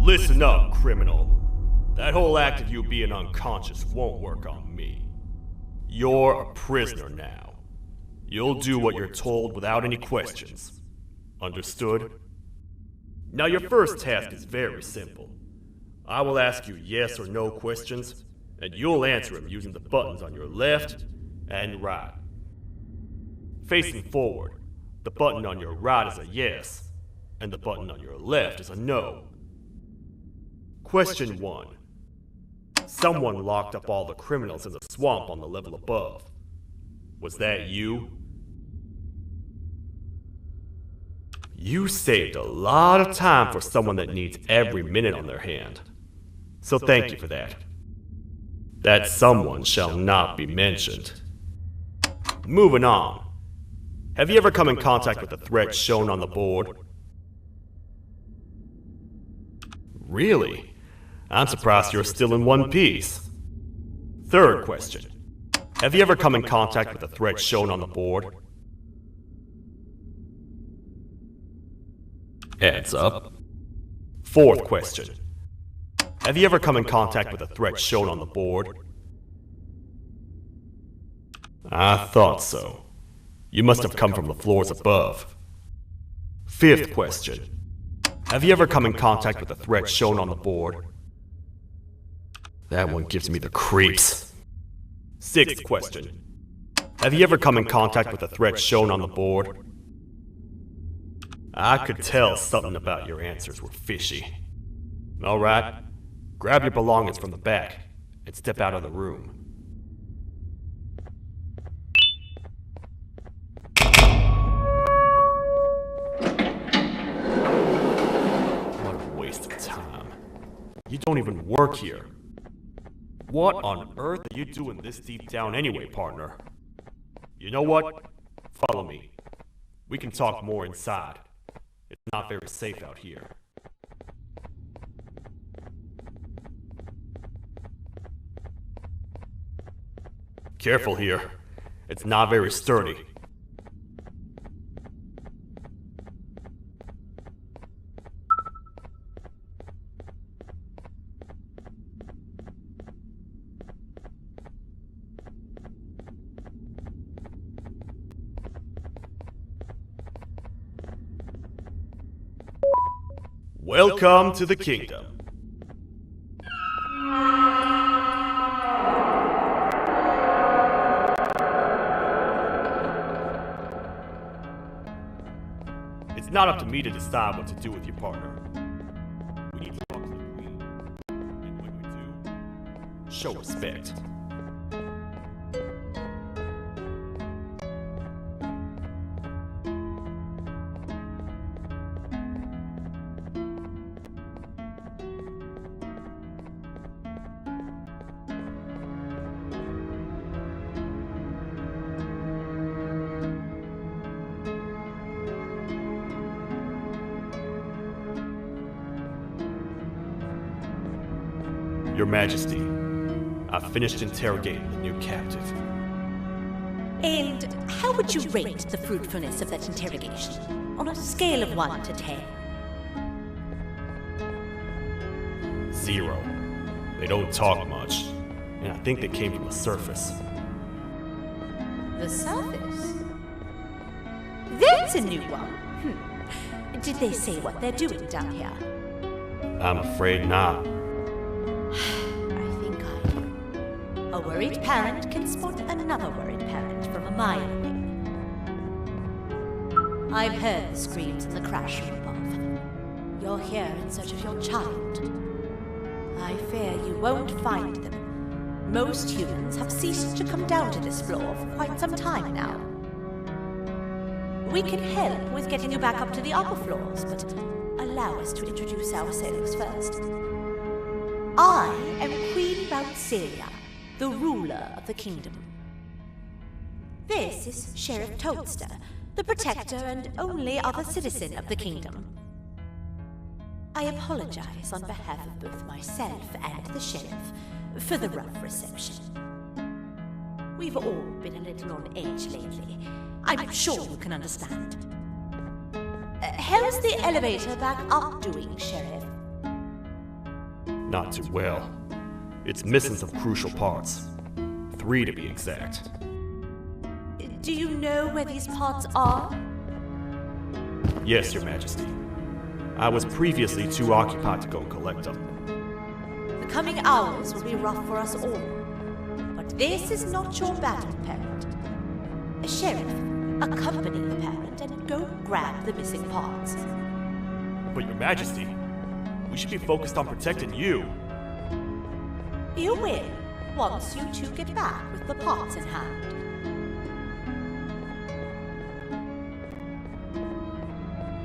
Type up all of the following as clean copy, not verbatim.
Listen up, criminal. That whole act of you being unconscious won't work on me. You're a prisoner now. You'll do what you're told without any questions. Understood? Now your first task is very simple. I will ask you yes or no questions, and you'll answer them using the buttons on your left and right. Facing forward, the button on your right is a yes, and the button on your left is a no. Question 1. Someone locked up all the criminals in the swamp on the level above. Was that you? You saved a lot of time for someone that needs every minute on their hand. So thank you for that. That someone shall not be mentioned. Moving on. Have you ever come in contact with the threat shown on the board? Really? I'm surprised you're still in one piece. Third question. Have you ever come in contact with the threat shown on the board? Heads up. Fourth question. Have you ever come in contact with the threat shown on the board? I thought so. You must have come from the floors above. Fifth question. Have you ever come in contact with the threat shown on the board? That one gives me the creeps. Sixth question. Have you ever come in contact with the threat shown on the board? I could tell something about your answers were fishy. Alright, grab your belongings from the back and step out of the room. What a waste of time. You don't even work here. What on earth are you doing this deep down anyway, partner? You know what? Follow me. We can talk more inside. It's not very safe out here. Careful here. It's not very sturdy. Welcome to the kingdom. It's not up to me to decide what to do with your partner. We need to talk to the queen. And when we do, show respect. Your Majesty, I've finished interrogating the new captive. And how would you rate the fruitfulness of that interrogation, on a scale of 1 to 10? 0. They don't talk much, and I think they came from the surface. The surface? That's a new one. Did they say what they're doing down here? A worried parent can spot another worried parent from a mile away. I've heard the screams in the crash room above. You're here in search of your child. I fear you won't find them. Most humans have ceased to come down to this floor for quite some time now. We can help with getting you back up to the upper floors, but allow us to introduce ourselves first. I am Queen Bouncelia, the ruler of the kingdom. This is Sheriff Toadster, the protector and only other citizen of the kingdom. I apologize on behalf of both myself and the sheriff for the rough reception. We've all been a little on edge lately. I'm sure you can understand. How's the elevator back up doing, Sheriff? Not too well. It's missing some crucial parts. 3 to be exact. Do you know where these parts are? Yes, Your Majesty. I was previously too occupied to go collect them. The coming hours will be rough for us all. But this is not your battle, parent. Sheriff, accompany the parent and go grab the missing parts. But Your Majesty, we should be focused on protecting you. You will, once you two get back with the parts in hand.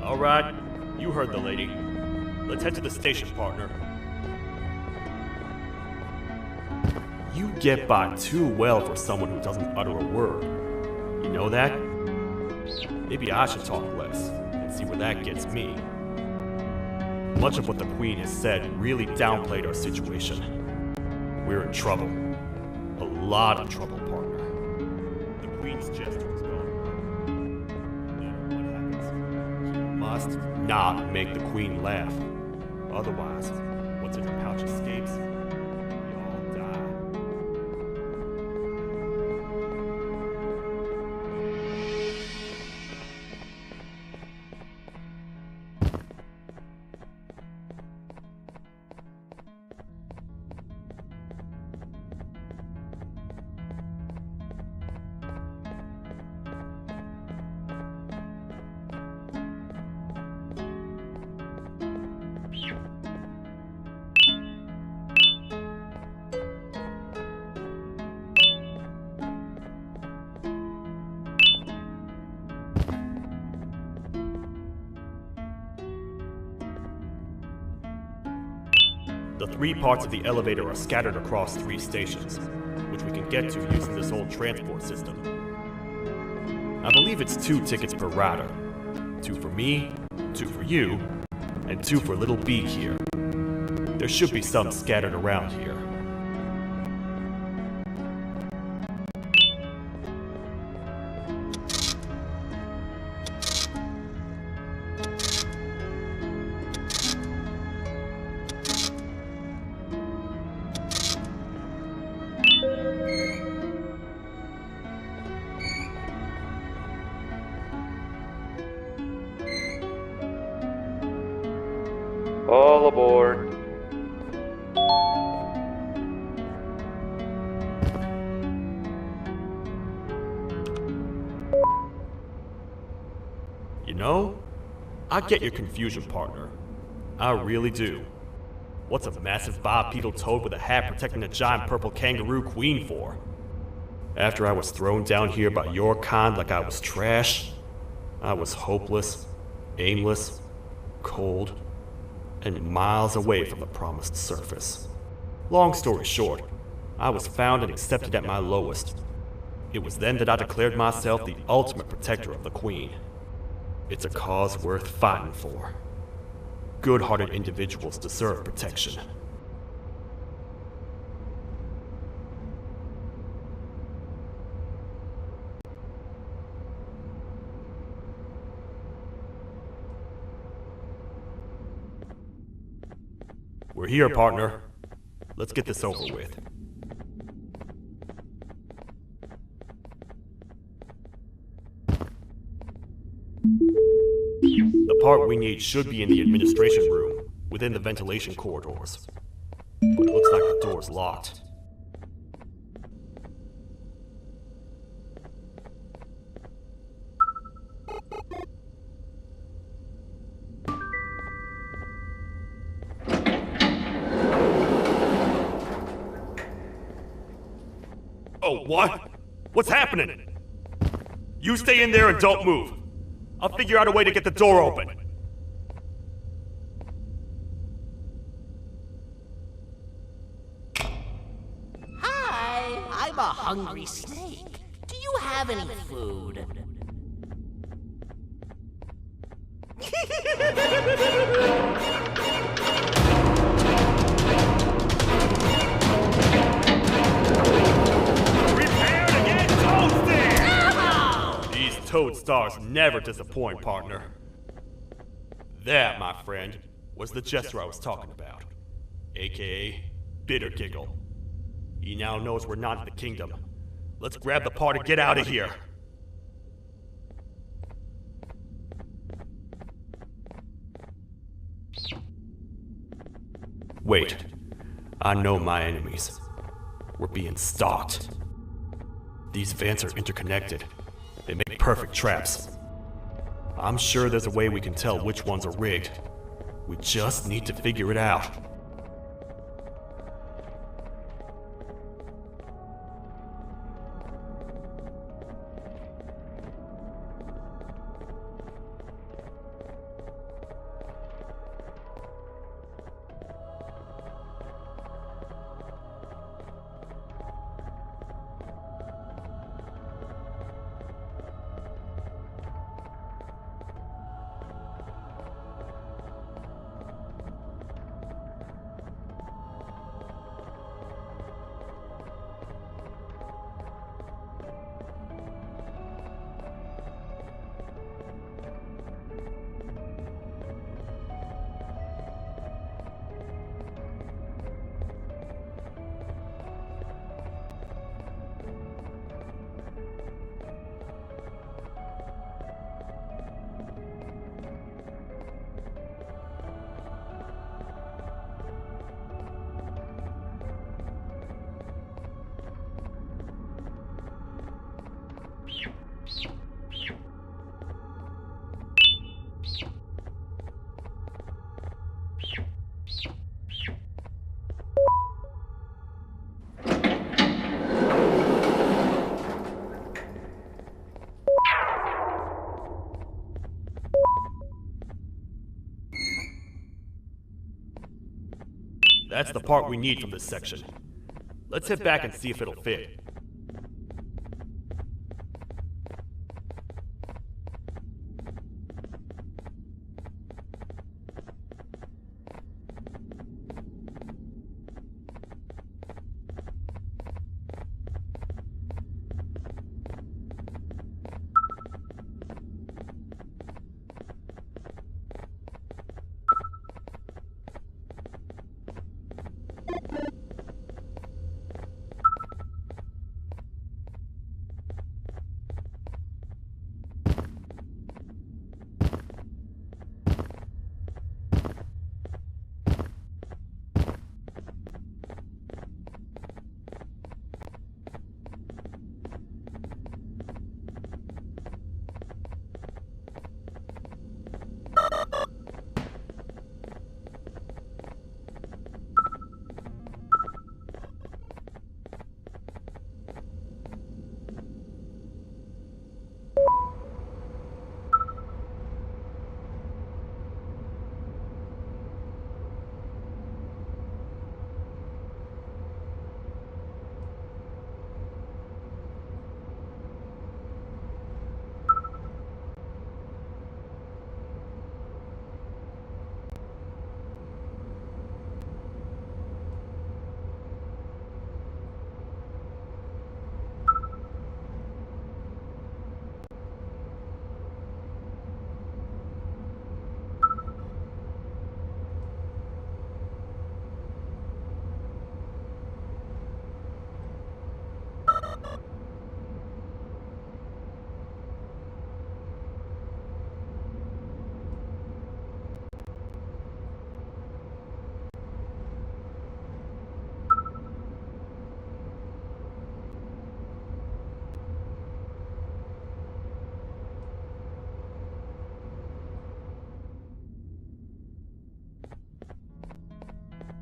All right, you heard the lady. Let's head to the station, partner. You get by too well for someone who doesn't utter a word. You know that? Maybe I should talk less and see where that gets me. Much of what the Queen has said really downplayed our situation. We're in trouble. A lot of trouble, partner. The Queen's gesture is gone. No matter what happens, you must not make the Queen laugh. Otherwise, what's in her pouch escapes, we all die. The 3 parts of the elevator are scattered across 3 stations, which we can get to using this old transport system. I believe it's 2 tickets per rider. 2 for me, 2 for you, and 2 for little Beak here. There should be some scattered around here. All aboard. You know, I get your confusion, partner. I really do. What's a massive bipedal toad with a hat protecting a giant purple kangaroo queen for? After I was thrown down here by your kind like I was trash, I was hopeless, aimless, cold, and miles away from the promised surface. Long story short, I was found and accepted at my lowest. It was then that I declared myself the ultimate protector of the Queen. It's a cause worth fighting for. Good-hearted individuals deserve protection. We're here, partner. Let's get this over with. The part we need should be in the administration room, within the ventilation corridors. But it looks like the door's locked. Oh, what? What's happening? You stay in there and don't move. I'll figure out a way to get the door open. Hi, I'm a hungry snake. Do you have any food? Prepare to get toasted! These toad stars never disappoint, partner. That, my friend, was the jester I was talking about. AKA Bitter Giggle. He now knows we're not in the kingdom. Let's grab the part and get out of here. Wait. I know my enemies. We're being stalked. These vents are interconnected. They make perfect traps. I'm sure there's a way we can tell which ones are rigged. We just need to figure it out. That's the part we need from this section. Let's head back and see if it'll fit.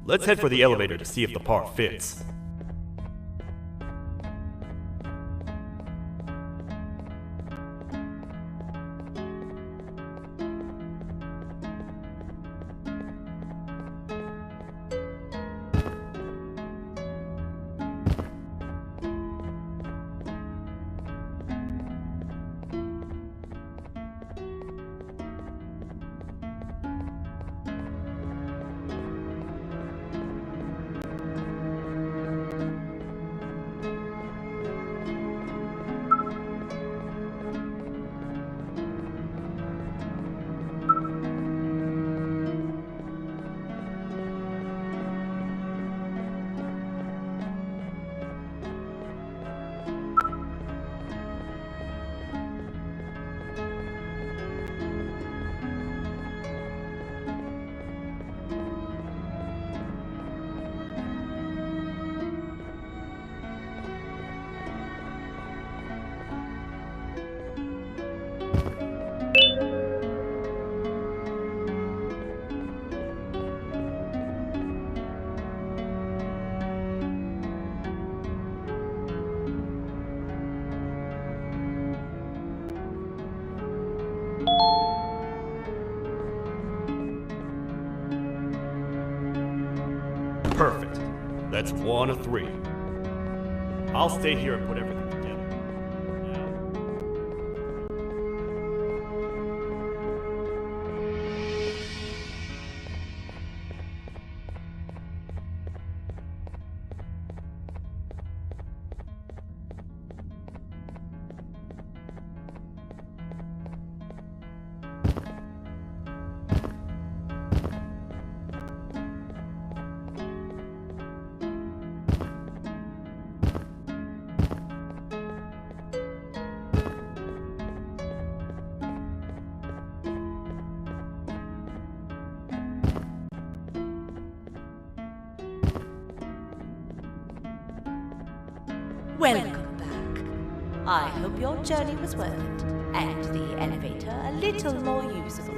Let's head for the elevator to see if the part fits. That's one of three. I'll stay here and put everything together. Now. Welcome back. I hope your journey was worth it, and the elevator a little more usable.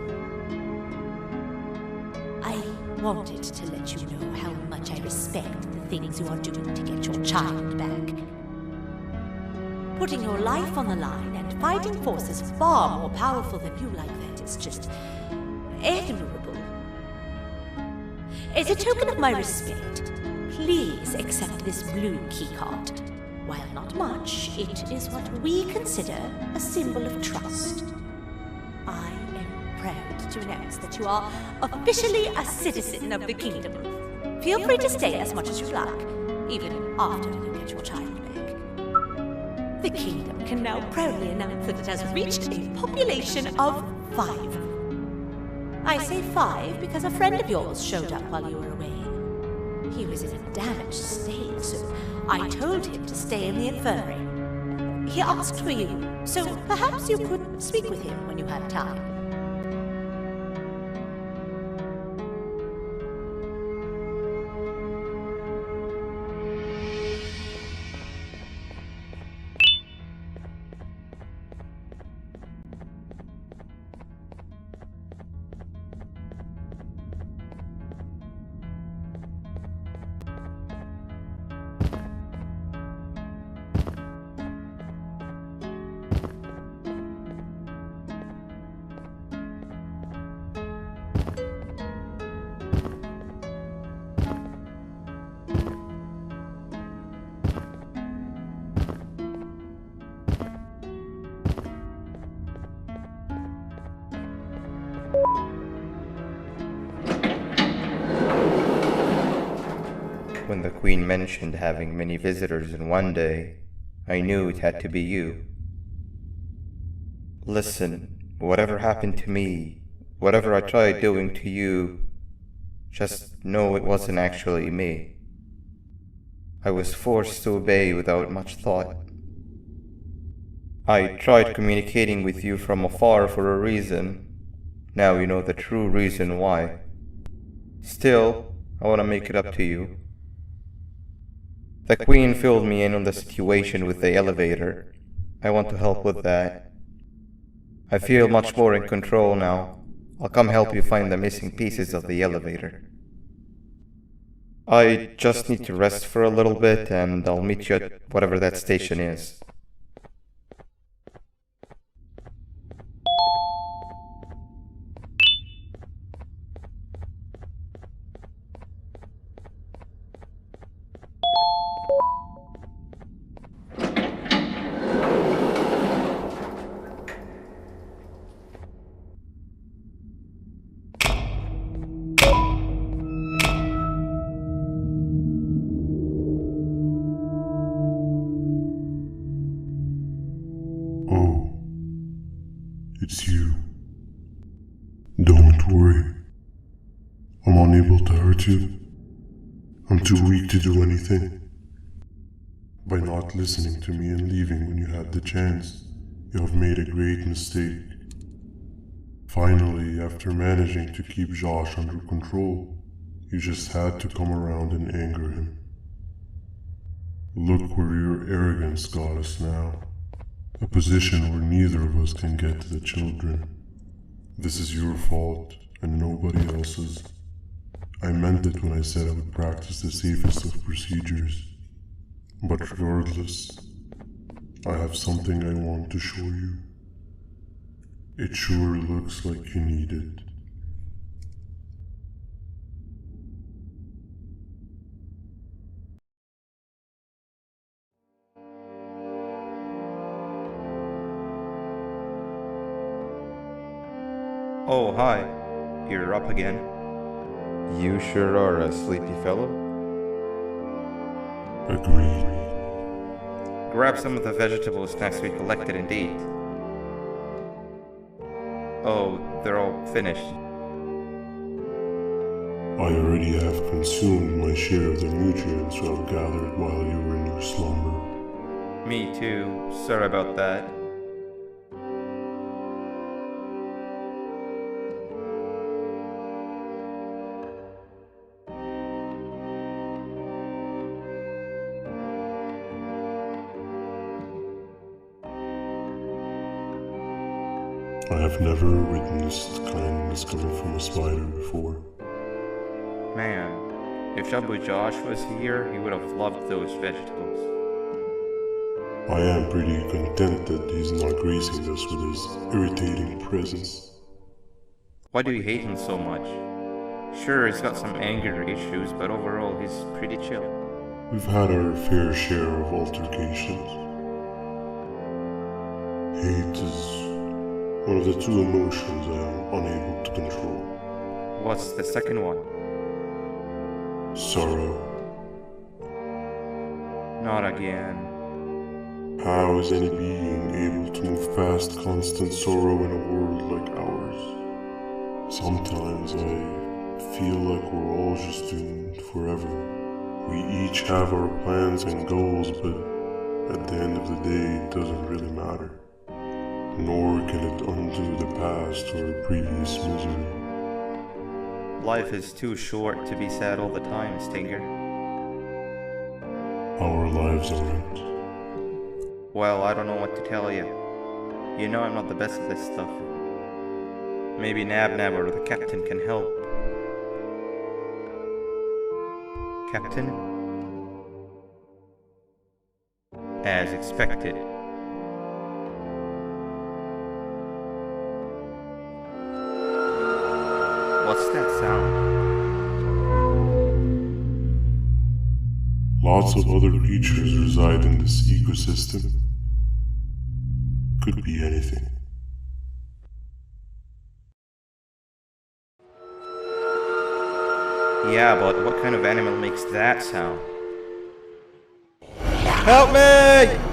I wanted to let you know how much I respect the things you are doing to get your child back. Putting your life on the line and fighting forces far more powerful than you like that is just admirable. As a token of my respect, please accept this blue keycard. While not much, it is what we consider a symbol of trust. I am proud to announce that you are officially a citizen of the kingdom. Feel free to stay as much as you like, even after you get your child back. The kingdom can now proudly announce that it has reached a population of 5. I say 5 because a friend of yours showed up while you were away. He was in a damaged state, so I told him to stay in the infirmary. He asked for you, so perhaps you could speak with him when you have time. When the Queen mentioned having many visitors in one day, I knew it had to be you. Listen, whatever happened to me, whatever I tried doing to you, just know it wasn't actually me. I was forced to obey without much thought. I tried communicating with you from afar for a reason. Now you know the true reason why. Still, I want to make it up to you. The Queen filled me in on the situation with the elevator. I want to help with that. I feel much more in control now. I'll come help you find the missing pieces of the elevator. I just need to rest for a little bit and I'll meet you at whatever that station is. Oh, it's you. Don't worry. I'm unable to hurt you. I'm too weak to do anything. By not listening to me and leaving when you had the chance, you have made a great mistake. Finally, after managing to keep Josh under control, you just had to come around and anger him. Look where your arrogance got us now. A position where neither of us can get to the children. This is your fault, and nobody else's. I meant it when I said I would practice the safest of procedures. But regardless, I have something I want to show you. It sure looks like you need it. Oh, hi. You're up again. You sure are a sleepy fellow. Agreed. Grab some of the vegetable snacks we collected and eat. Oh, they're all finished. I already have consumed my share of the nutrients I've gathered while you were in your slumber. Me too. Sorry about that. I have never witnessed kindness coming from a spider before. Man, if Shabu Josh was here, he would have loved those vegetables. I am pretty content that he's not gracing us with his irritating presence. Why do you hate him so much? Sure, he's got some anger issues, but overall he's pretty chill. We've had our fair share of altercations. Hate is one of the two emotions I am unable to control. What's the second one? Sorrow. Not again. How is any being able to move past constant sorrow in a world like ours? Sometimes I feel like we're all just doomed forever. We each have our plans and goals, but at the end of the day, it doesn't really matter. Nor can it undo the past or previous misery. Life is too short to be sad all the time, Stinger. Our lives aren't. Well, I don't know what to tell you. You know I'm not the best at this stuff. Maybe Nab or the captain can help. Captain? As expected. What's that sound? Lots of other creatures reside in this ecosystem. Could be anything. Yeah, but what kind of animal makes that sound? Help me!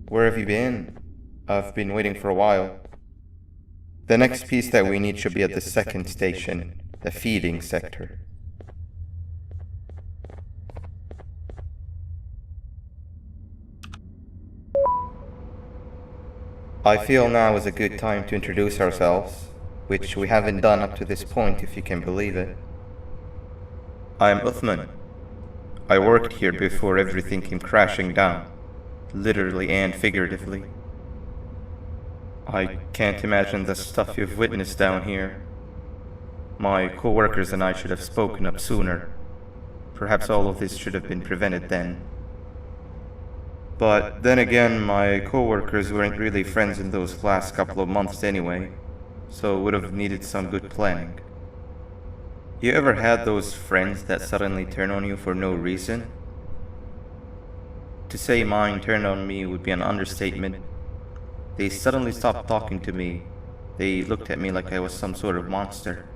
Where have you been? I've been waiting for a while. The next piece that we need should be at the second station, the feeding sector. I feel now is a good time to introduce ourselves, which we haven't done up to this point, if you can believe it. I'm Uthman. I worked here before everything came crashing down. Literally and figuratively. I can't imagine the stuff you've witnessed down here. My co-workers and I should have spoken up sooner. Perhaps all of this should have been prevented then. But then again, my co-workers weren't really friends in those last couple of months anyway, so would have needed some good planning. You ever had those friends that suddenly turn on you for no reason? To say mine turned on me would be an understatement. They suddenly stopped talking to me. They looked at me like I was some sort of monster.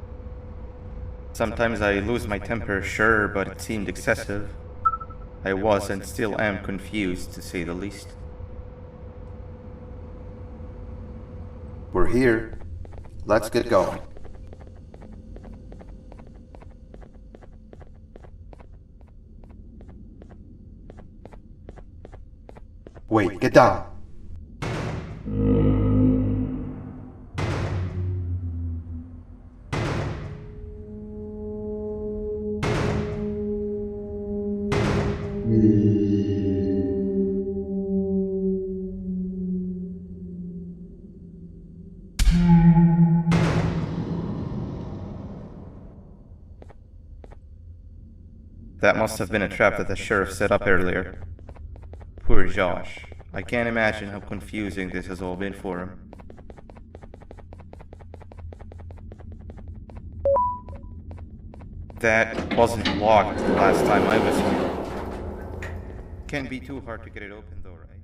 Sometimes I lose my temper, sure, but it seemed excessive. I was and still am confused, to say the least. We're here. Let's get going. Wait, get down. That must have been a trap that the sheriff set up earlier. Poor Josh. I can't imagine how confusing this has all been for him. That wasn't locked last time I was here. Can't be too hard to get it open though, right?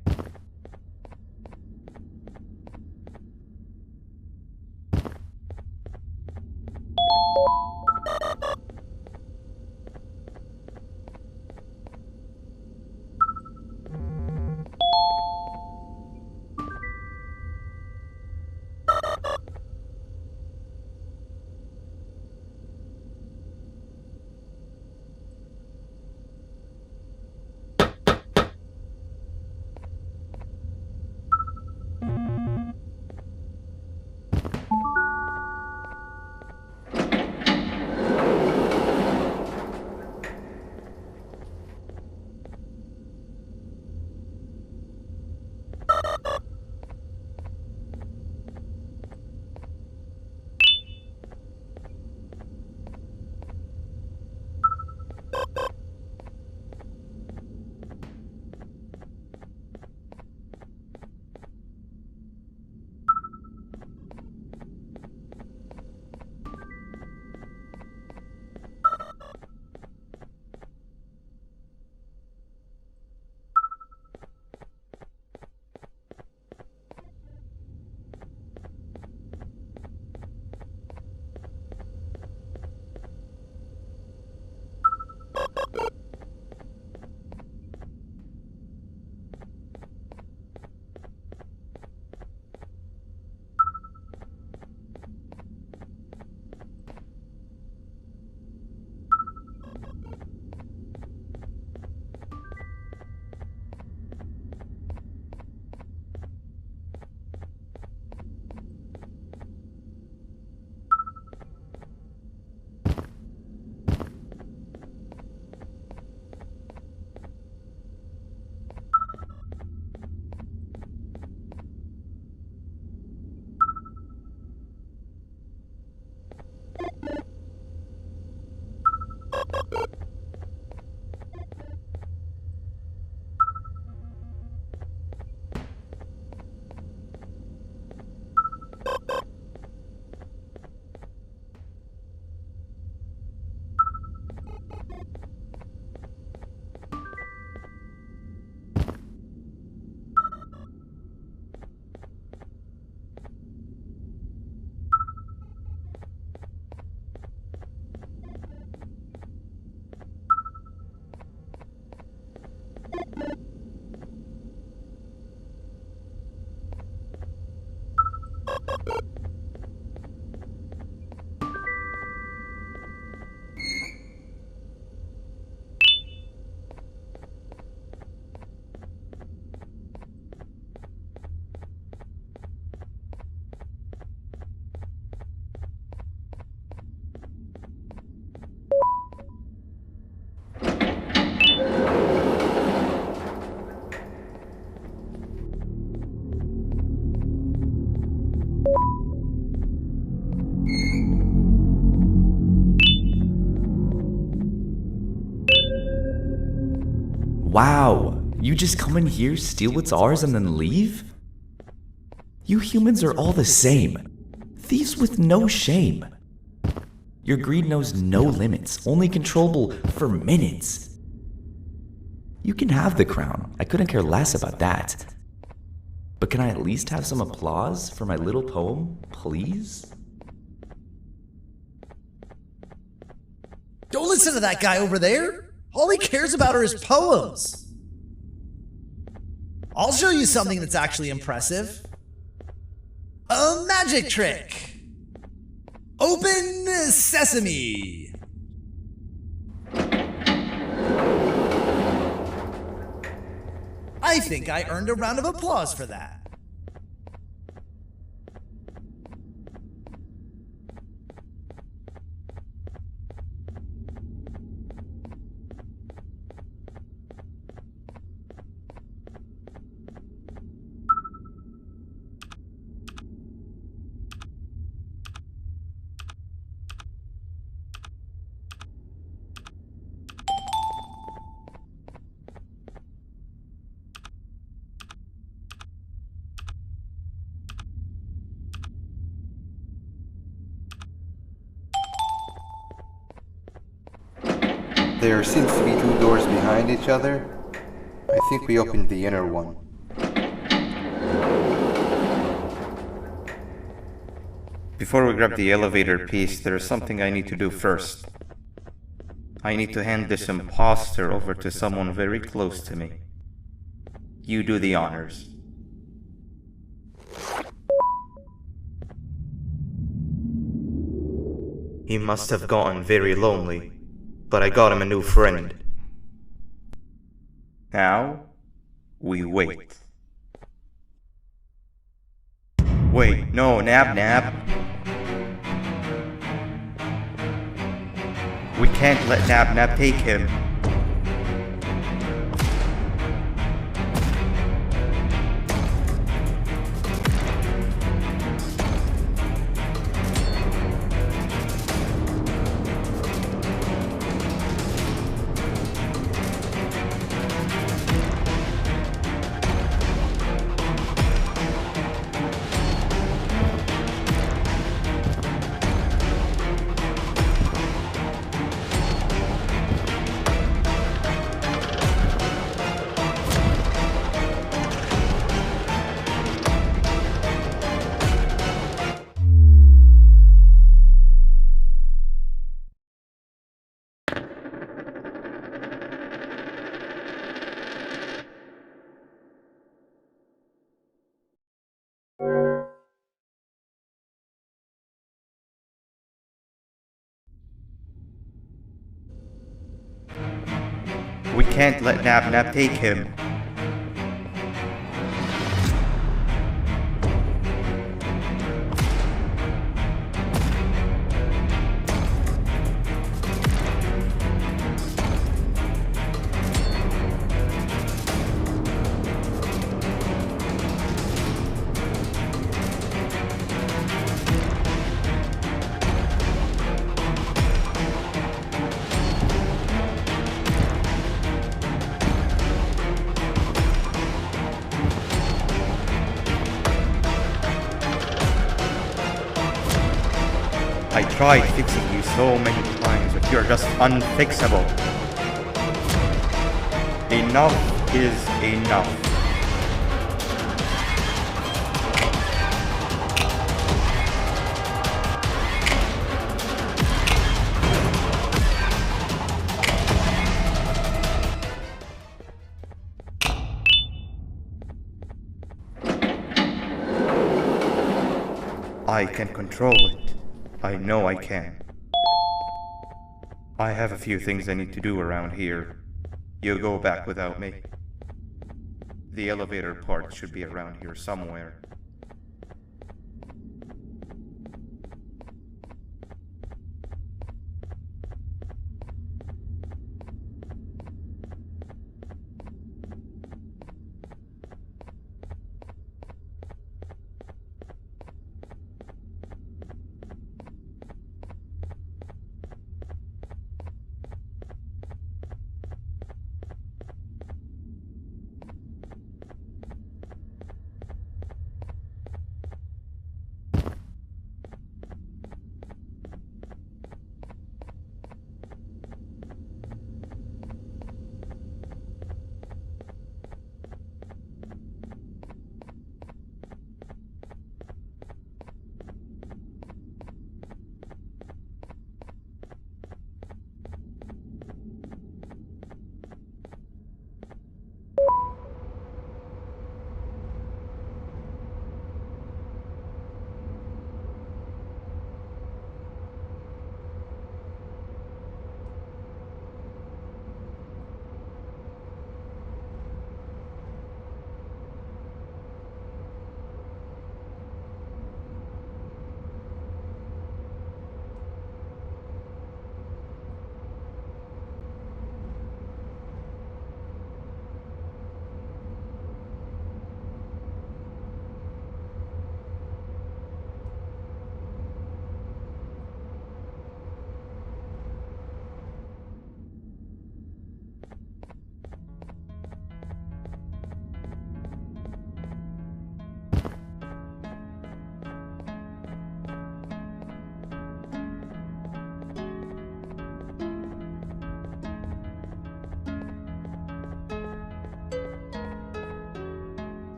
Wow, you just come in here, steal what's ours, and then leave? You humans are all the same. Thieves with no shame. Your greed knows no limits, only controllable for minutes. You can have the crown, I couldn't care less about that. But can I at least have some applause for my little poem, please? Don't listen to that guy over there! All he cares about are his poems. I'll show you something that's actually impressive. A magic trick. Open sesame. I think I earned a round of applause for that. There seems to be two doors behind each other. I think we opened the inner one. Before we grab the elevator piece, there is something I need to do first. I need to hand this imposter over to someone very close to me. You do the honors. He must have gotten very lonely, but I got him a new friend. Now, we wait. Wait, no, Nab. We can't let Nab take him. We can't let Nab take him. I tried fixing you so many times, but you're just unfixable. Enough is enough. I can control it. I know I can. I have a few things I need to do around here. You go back without me. The elevator part should be around here somewhere.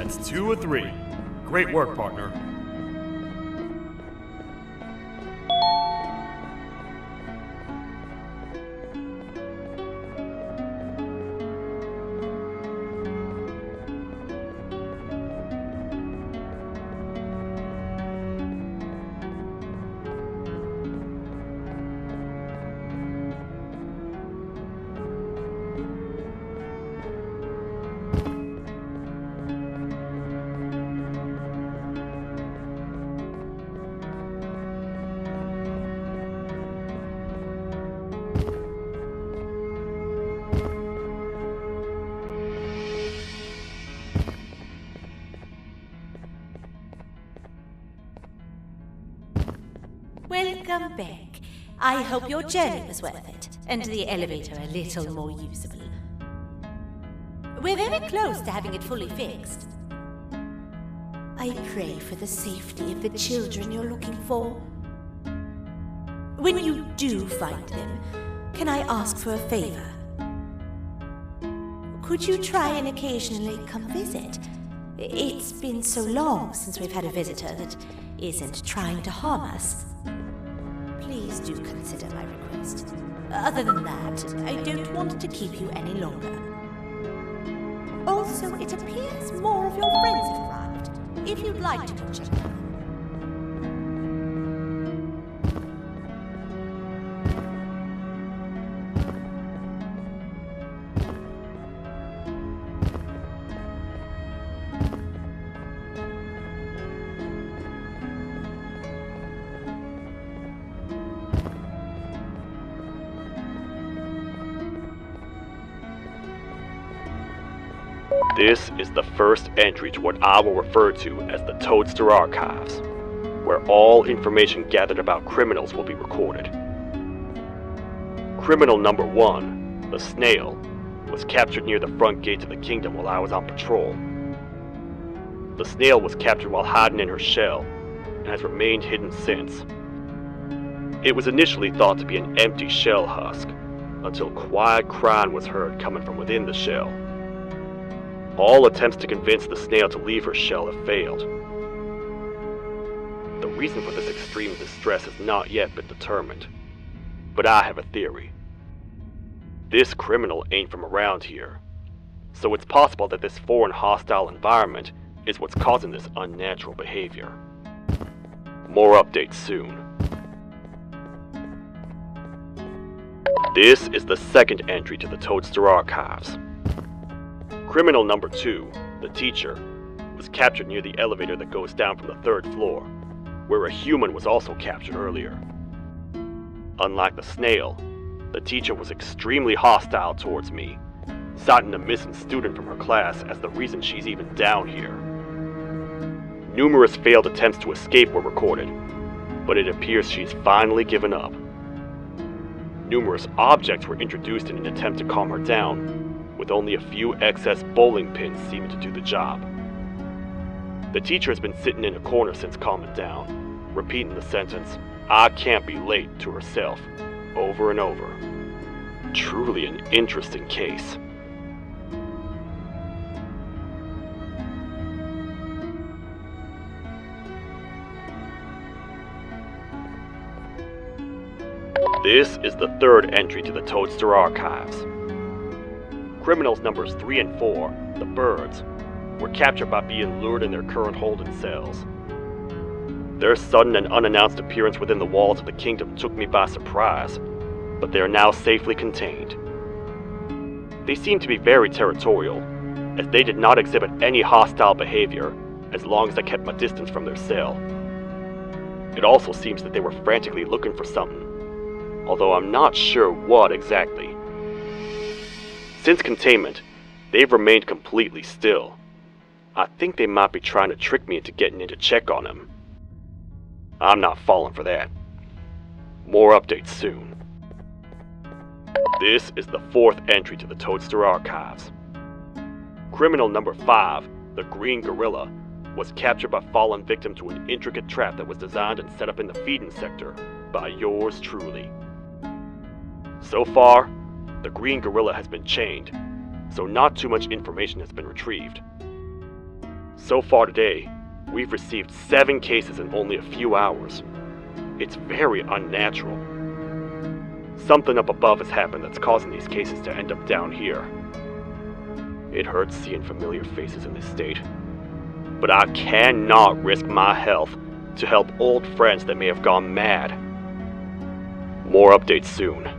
That's 2 of 3. Great work, partner. Welcome back. I hope your journey was worth it, and the elevator a little more usable. We're very close to having it fully fixed. I pray for the safety of the children you're looking for. When you do find them, can I ask for a favor? Could you try and occasionally come visit? It's been so long since we've had a visitor that isn't trying to harm us. Please do consider my request. Other than that, I don't want to keep you any longer. Also, it appears more of your friends have arrived. If you'd like to go check on them. This is the first entry to what I will refer to as the Toadster Archives, where all information gathered about criminals will be recorded. Criminal number 1, the Snail, was captured near the front gates of the kingdom while I was on patrol. The Snail was captured while hiding in her shell, and has remained hidden since. It was initially thought to be an empty shell husk, until quiet crying was heard coming from within the shell. All attempts to convince the Snail to leave her shell have failed. The reason for this extreme distress has not yet been determined, but I have a theory. This criminal ain't from around here, so it's possible that this foreign hostile environment is what's causing this unnatural behavior. More updates soon. This is the second entry to the Toadster Archives. Criminal number 2, the teacher, was captured near the elevator that goes down from the 3rd floor, where a human was also captured earlier. Unlike the Snail, the teacher was extremely hostile towards me, citing a missing student from her class as the reason she's even down here. Numerous failed attempts to escape were recorded, but it appears she's finally given up. Numerous objects were introduced in an attempt to calm her down, with only a few excess bowling pins seeming to do the job. The teacher has been sitting in a corner since calming down, repeating the sentence, "I can't be late," to herself, over and over. Truly an interesting case. This is the 3rd entry to the Toadster Archives. Criminals numbers 3 and 4, the Birds, were captured by being lured in their current holding cells. Their sudden and unannounced appearance within the walls of the kingdom took me by surprise, but they are now safely contained. They seem to be very territorial, as they did not exhibit any hostile behavior as long as I kept my distance from their cell. It also seems that they were frantically looking for something, although I'm not sure what exactly. Since containment, they've remained completely still. I think they might be trying to trick me into getting in to check on them. I'm not falling for that. More updates soon. This is the 4th entry to the Toadster Archives. Criminal number 5, the Green Gorilla, was captured by falling victim to an intricate trap that was designed and set up in the feeding sector by yours truly. So far, the Green Gorilla has been chained, so not too much information has been retrieved. So far today, we've received 7 cases in only a few hours. It's very unnatural. Something up above has happened that's causing these cases to end up down here. It hurts seeing familiar faces in this state, but I cannot risk my health to help old friends that may have gone mad. More updates soon.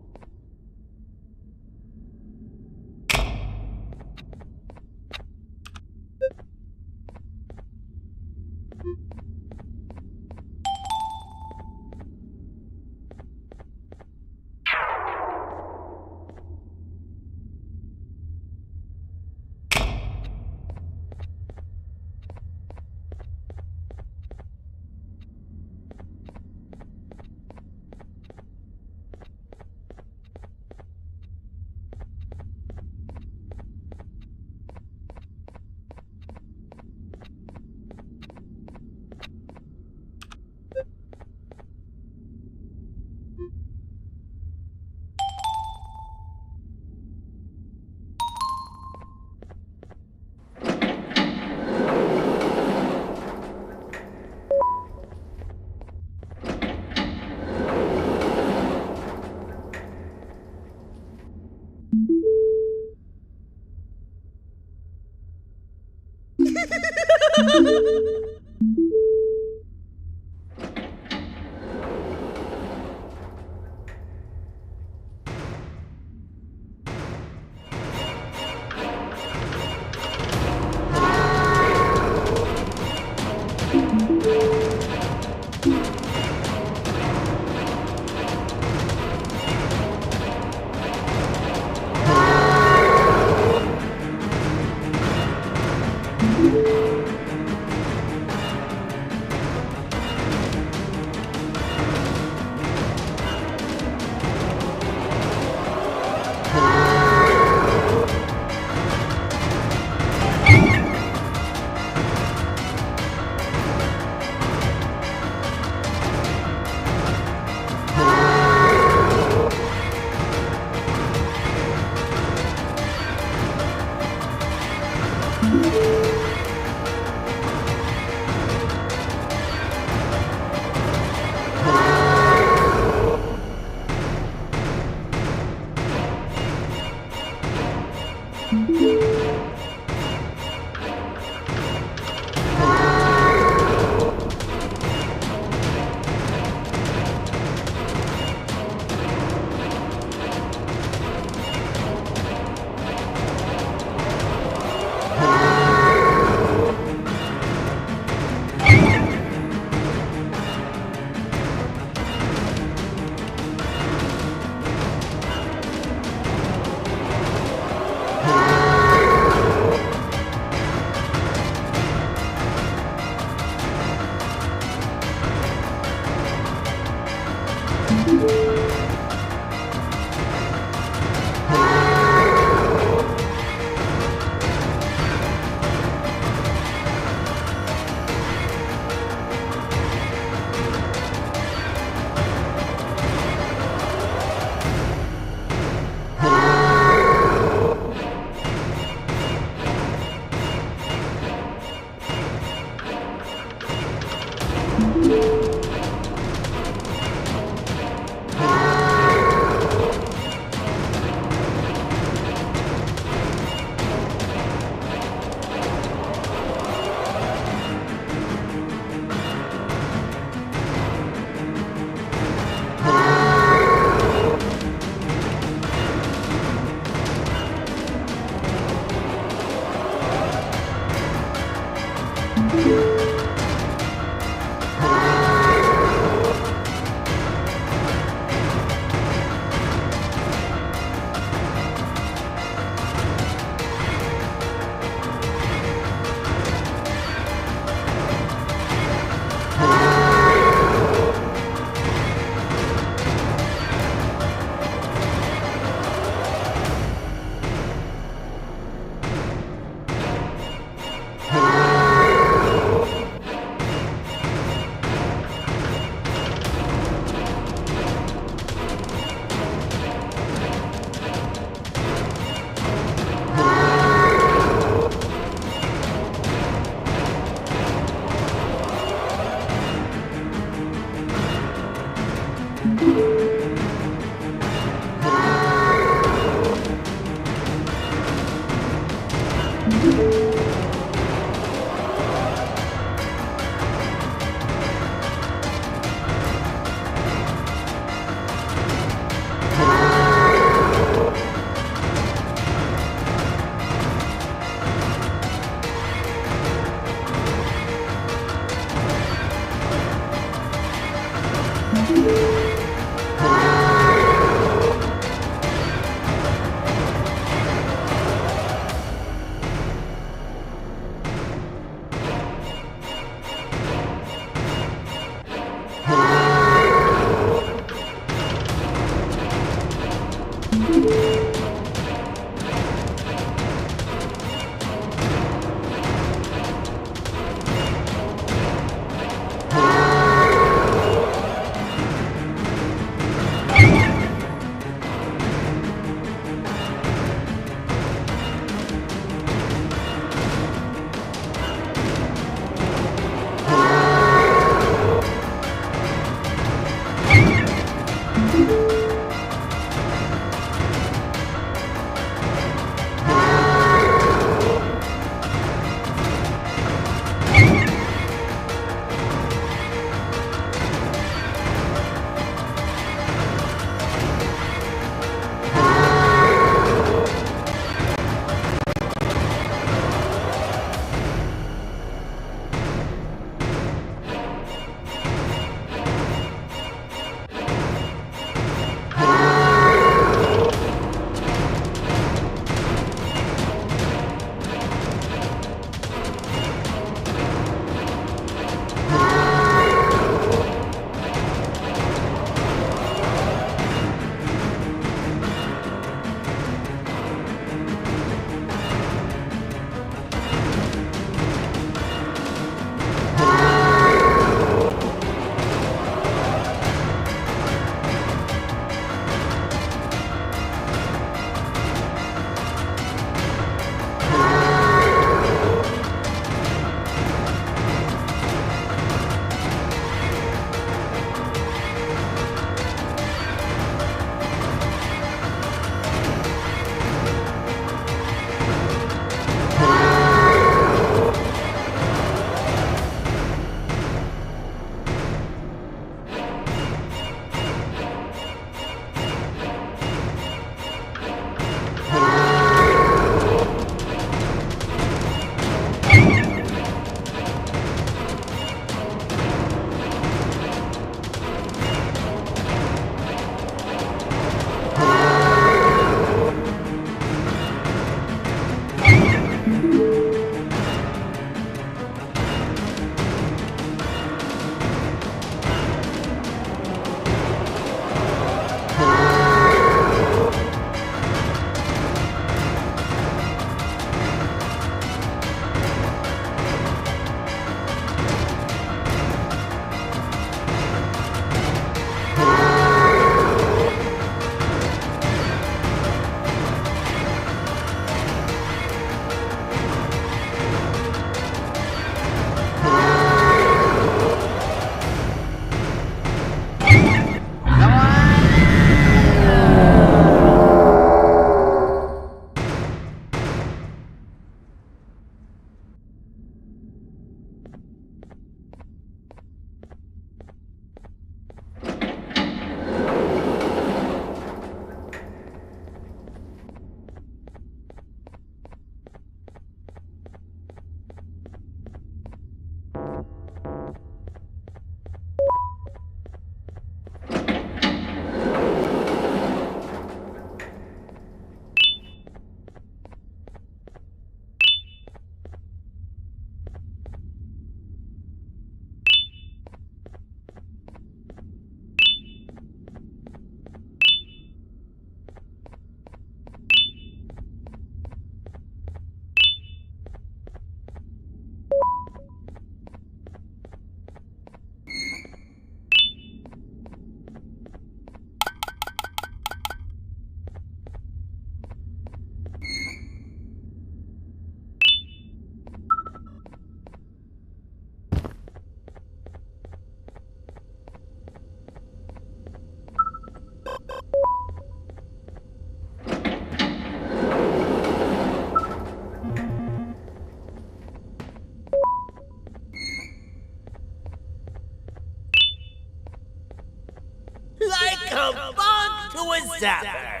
a zapper.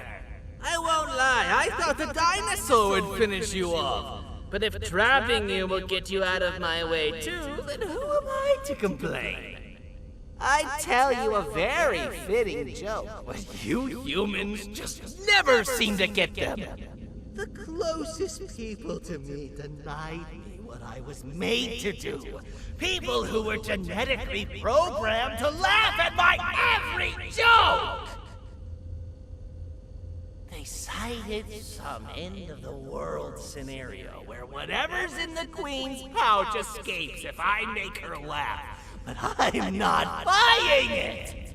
I won't lie, I thought the dinosaur would finish you off. But if trapping you will get you out of my way too, then who am I to complain? I'd tell you a very fitting joke, but you humans just never seem to get them. The closest people to me denied me what I was made to do. People who were genetically programmed to laugh at my every joke! They cited some end-of-the-world scenario where whatever's in the Queen's pouch escapes if I make her laugh. But I'm not buying it!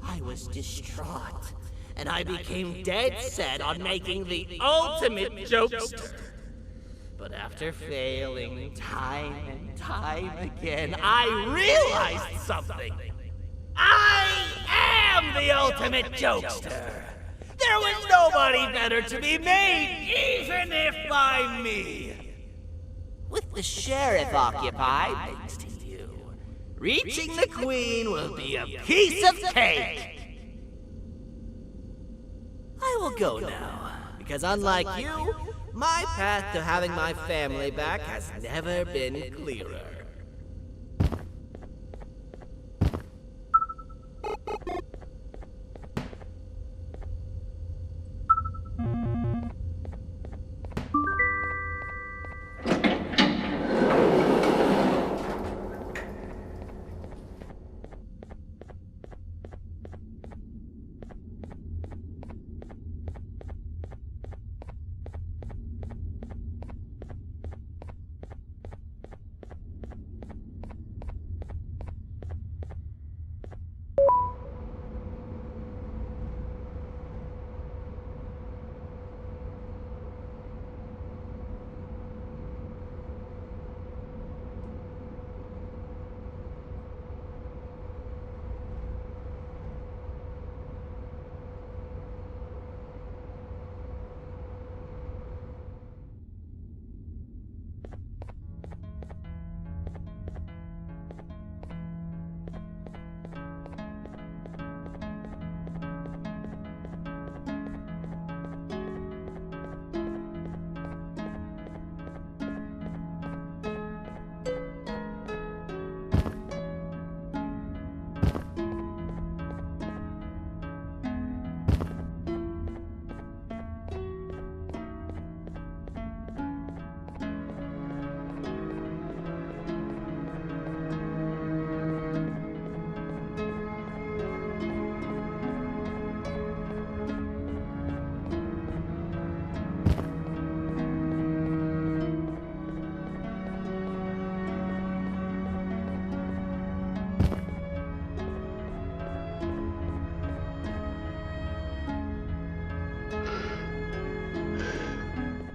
I was distraught, and I became dead set on making the ultimate jokester. But after failing time and time again, I realized something. I am the ultimate jokester! There was nobody better to be made, even if by me! With the sheriff occupied, thanks to you, reaching the Queen will be a piece of cake! I will go now, because unlike you, my path to having my family back has never been clearer.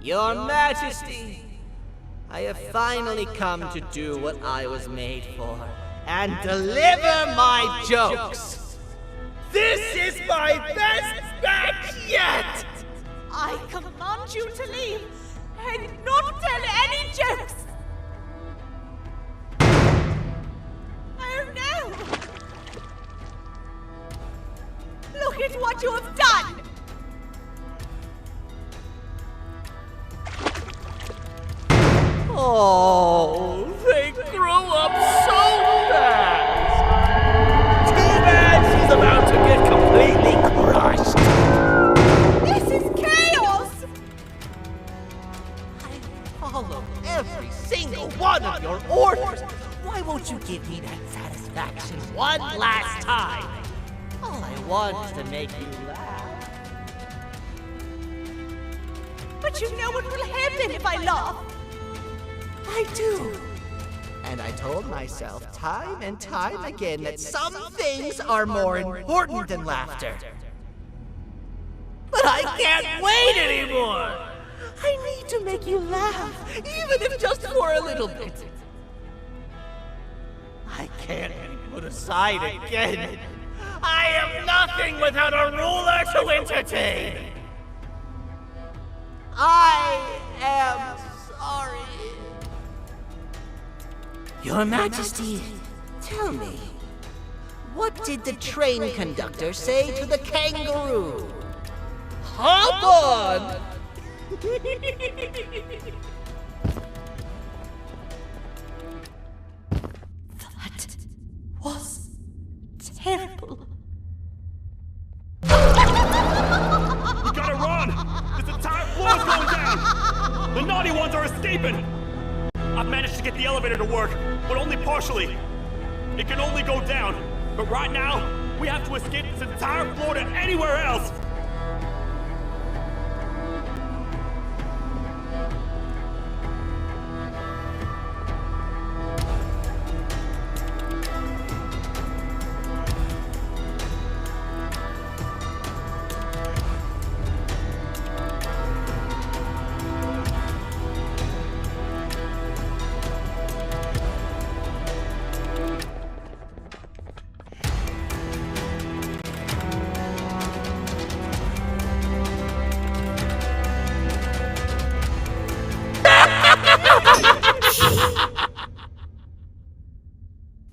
Your Majesty, I have finally come to do what I was made for, and deliver my jokes. This is my best batch yet! I command you to leave and not tell any jokes! Oh no! Look at what you have done! Oh, they grew up so fast! Too bad she's about to get completely crushed! This is chaos! I follow every single one of your orders! Why won't you give me that satisfaction one last time? All I want is to make you laugh. But you know what will happen if I laugh. I do. And I told myself time and time again that some things are more important than laughter. But I can't wait anymore! I need to make you laugh, even if just for a little bit. I can't be put aside again. I am nothing without a ruler to entertain. I am sorry. Your Majesty, tell me, What did the train conductor say to the kangaroo? Hop on! That was terrible. We gotta run! This entire floor is going down! The naughty ones are escaping! I've managed to get the elevator to work, but only partially. It can only go down, but right now, we have to escape this entire floor to anywhere else!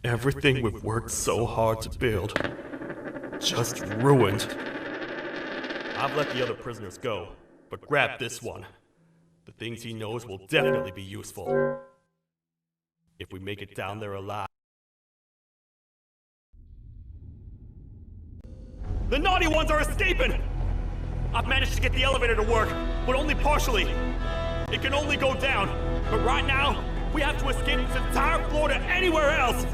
Everything we've worked so hard to build, just ruined. I've let the other prisoners go, but grab this one. The things he knows will definitely be useful. If we make it down there alive. The naughty ones are escaping! I've managed to get the elevator to work, but only partially. It can only go down, but right now, we have to escape this entire floor to anywhere else!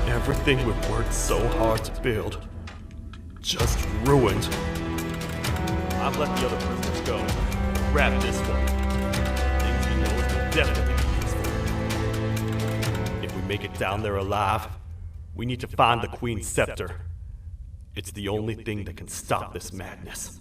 Everything we've worked so hard to build, just ruined. I've let the other prisoners go. Grab this one. Things he knows will definitely be useful. If we make it down there alive, we need to find the Queen's scepter. It's the only thing that can stop this madness.